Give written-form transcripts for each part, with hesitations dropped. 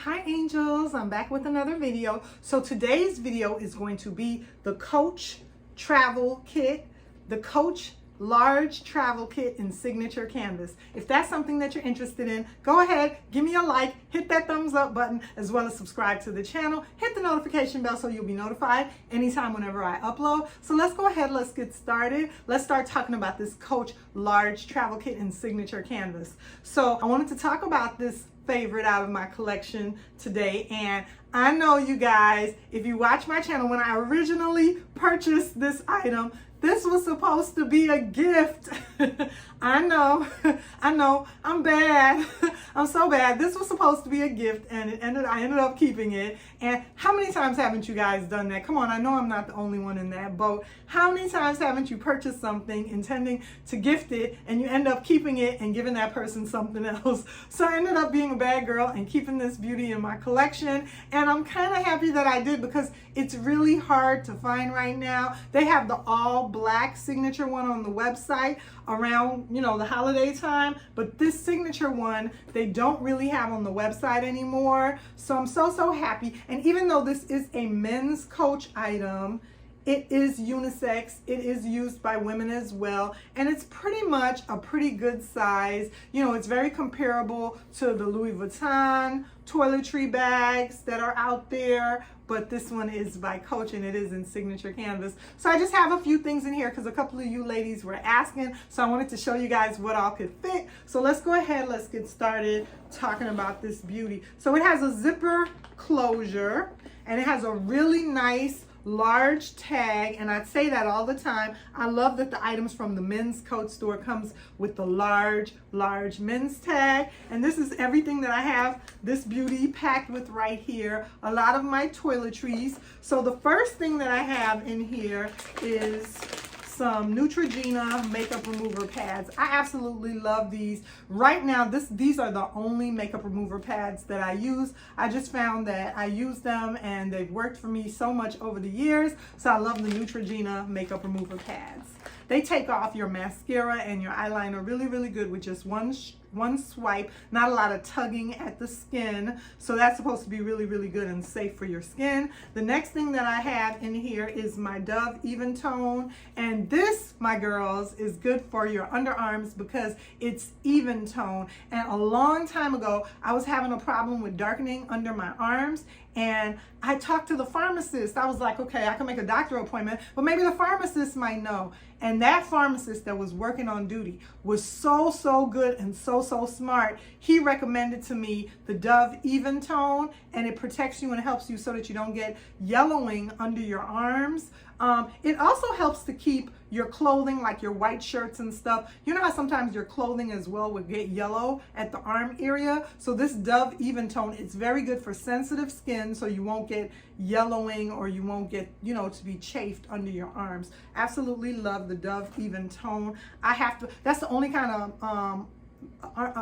Hi angels, I'm back with another video. So today's video is going to be the Coach travel kit, the Coach large travel kit in signature canvas. If that's something that you're interested in, go ahead, give me a like, hit that thumbs up button, as well as subscribe to the channel, hit the notification bell so you'll be notified anytime whenever I upload. So let's go ahead, let's get started. Let's start talking about this Coach large travel kit in signature canvas. So I wanted to talk about this favorite out of my collection today, and I know you guys, if you watch my channel, when I originally purchased this item, this was supposed to be a gift. I know, I'm bad. I'm so bad. This was supposed to be a gift, and I ended up keeping it. And how many times haven't you guys done that? Come on, I know I'm not the only one in that boat. How many times haven't you purchased something intending to gift it, and you end up keeping it and giving that person something else? So I ended up being a bad girl and keeping this beauty in my collection, and I'm kind of happy that I did, because it's really hard to find right now. They have the all black signature one on the website around, the holiday time, but this signature one they don't really have on the website anymore. So I'm so happy. And even though this is a men's Coach item, it is unisex. It is used by women as well, and it's pretty much a pretty good size. It's very comparable to the Louis Vuitton toiletry bags that are out there, but this one is by Coach and it is in signature canvas. So I just have a few things in here because a couple of you ladies were asking, so I wanted to show you guys what all could fit. So let's go ahead, let's get started talking about this beauty. So it has a zipper closure, and it has a really nice large tag, and I say that all the time. I love that the items from the men's Coach store comes with the large men's tag, and this is everything that I have this beauty packed with right here. A lot of my toiletries. So the first thing that I have in here is some Neutrogena makeup remover pads. I absolutely love these. Right now, these are the only makeup remover pads that I use. I just found that I use them and they've worked for me so much over the years. So I love the Neutrogena makeup remover pads. They take off your mascara and your eyeliner really good with just one swipe. Not a lot of tugging at the skin, so that's supposed to be really good and safe for your skin. The next thing that I have in here is my Dove Even Tone, and this, my girls, is good for your underarms because it's even tone. And a long time ago, I was having a problem with darkening under my arms, and I talked to the pharmacist. I was like, okay, I can make a doctor appointment, but maybe the pharmacist might know. And that pharmacist that was working on duty was so good and so smart. He recommended to me the Dove Even Tone, and it protects you and helps you so that you don't get yellowing under your arms. It also helps to keep your clothing, like your white shirts and stuff. You know how sometimes your clothing as well would get yellow at the arm area? So this Dove Even Tone, it's very good for sensitive skin, so you won't get yellowing or you won't get, to be chafed under your arms. Absolutely love the Dove Even Tone. That's the only kind of,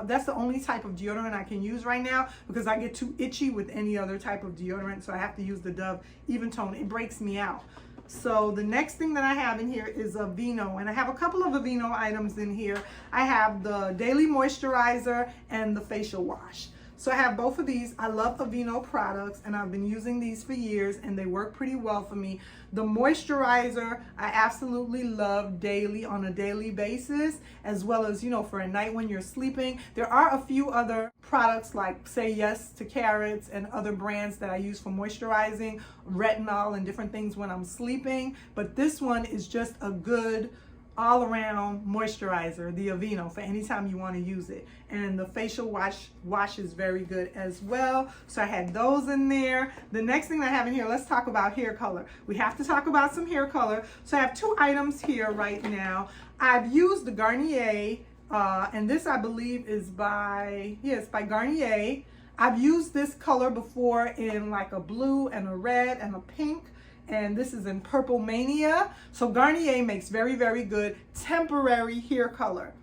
that's the only type of deodorant I can use right now because I get too itchy with any other type of deodorant, so I have to use the Dove Even Tone. It breaks me out. So the next thing that I have in here is Aveeno, and I have a couple of Aveeno items in here. I have the daily moisturizer and the facial wash. So I have both of these. I love Aveeno products, and I've been using these for years, and they work pretty well for me. The moisturizer, I absolutely love daily, on a daily basis, as well as, for a night when you're sleeping. There are a few other products like Say Yes to Carrots and other brands that I use for moisturizing, retinol and different things when I'm sleeping. But this one is just a good all-around moisturizer, the Aveeno, for anytime you want to use it. And the facial wash is very good as well. So I had those in there. The next thing I have in here, let's talk about hair color. We have to talk about some hair color. So I have two items here right now. I've used the Garnier, and this I believe is by Garnier. I've used this color before in like a blue and a red and a pink, and this is in Purple Mania. So Garnier makes very good temporary hair color.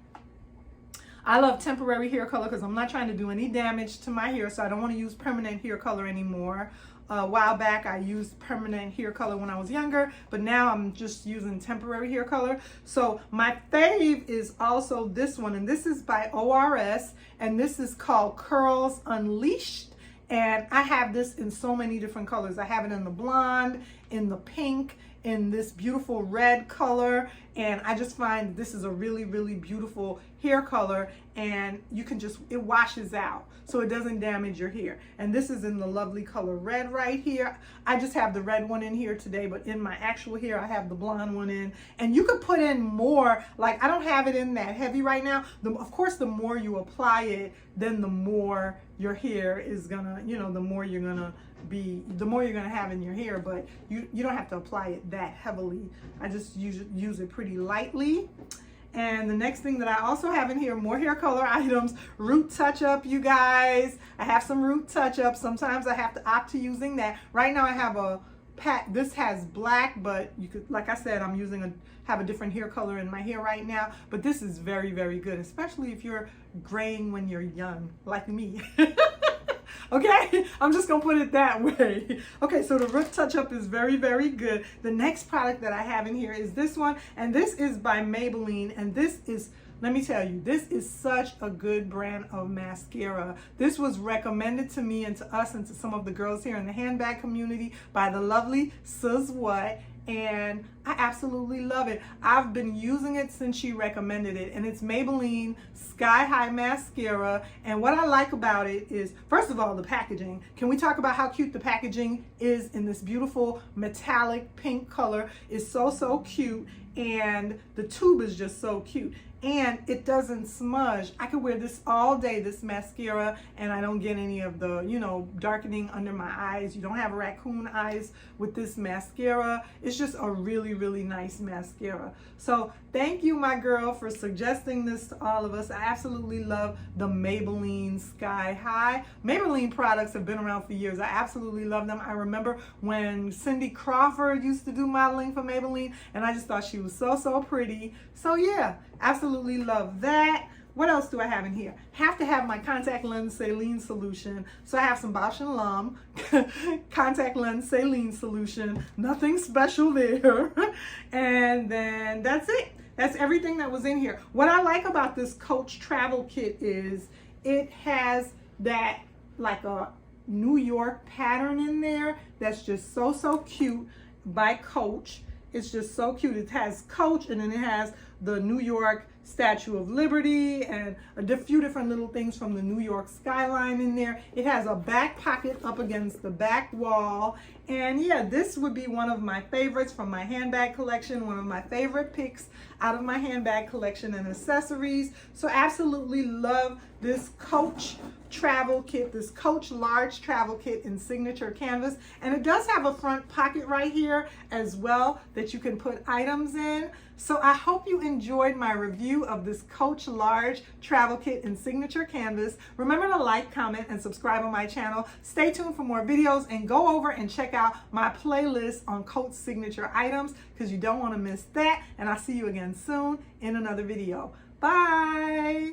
I love temporary hair color because I'm not trying to do any damage to my hair, so I don't want to use permanent hair color anymore. A while back I used permanent hair color when I was younger, but now I'm just using temporary hair color. So my fave is also this one, and this is by ORS, and this is called Curls Unleashed. And I have this in so many different colors. I have it in the blonde, in the pink, in this beautiful red color, and I just find this is a really, really beautiful hair color, and you can just, it washes out so it doesn't damage your hair. And this is in the lovely color red right here. I just have the red one in here today, but in my actual hair I have the blonde one in. And you could put in more, like I don't have it in that heavy right now. Of course, the more you apply it, then the more your hair is gonna, you know, the more you're gonna have in your hair, but you don't have to apply it that heavily. I just use it pretty lightly. And the next thing that I also have in here, more hair color items, root touch-up, you guys. I have some root touch-up. Sometimes I have to opt to using that. Right now I have a pack. This has black, but you could, like I said, I'm have a different hair color in my hair right now. But this is very, very good, especially if you're graying when you're young, like me. Okay, I'm just gonna put it that way. Okay, so the root touch-up is very, very good. The next product that I have in here is this one, and this is by Maybelline, and this is, let me tell you, this is such a good brand of mascara. This was recommended to me and to us and to some of the girls here in the handbag community by the lovely Sis What, and I absolutely love it. I've been using it since she recommended it, and it's Maybelline Sky High Mascara. And what I like about it is, first of all, the packaging. Can we talk about how cute the packaging is in this beautiful metallic pink color? It's so, so cute, and the tube is just so cute. And it doesn't smudge. I could wear this all day, this mascara, and I don't get any of the, you know, darkening under my eyes. You don't have raccoon eyes with this mascara. It's just a really, really nice mascara. So thank you, my girl, for suggesting this to all of us. I absolutely love the Maybelline Sky High. Maybelline products have been around for years. I absolutely love them. I remember when Cindy Crawford used to do modeling for Maybelline, and I just thought she was so, so pretty. So yeah, absolutely love that. What else do I have in here? Have to have my contact lens saline solution. So I have some Bausch & Lomb contact lens saline solution. Nothing special there. And then that's it. That's everything that was in here. What I like about this Coach travel kit is it has that like a New York pattern in there that's just so, so cute by Coach. It's just so cute. It has Coach, and then it has the New York Statue of Liberty and a few different little things from the New York skyline in there. It has a back pocket up against the back wall. And yeah, this would be one of my favorites from my handbag collection, one of my favorite picks out of my handbag collection and accessories. So absolutely love this Coach travel kit, this Coach large travel kit in signature canvas. And it does have a front pocket right here as well that you can put items in. So I hope you enjoyed my review of this Coach large travel kit in signature canvas. Remember to like, comment, and subscribe on my channel. Stay tuned for more videos, and go over and check out my playlist on Coach signature items, because you don't want to miss that. And I'll see you again soon in another video. Bye.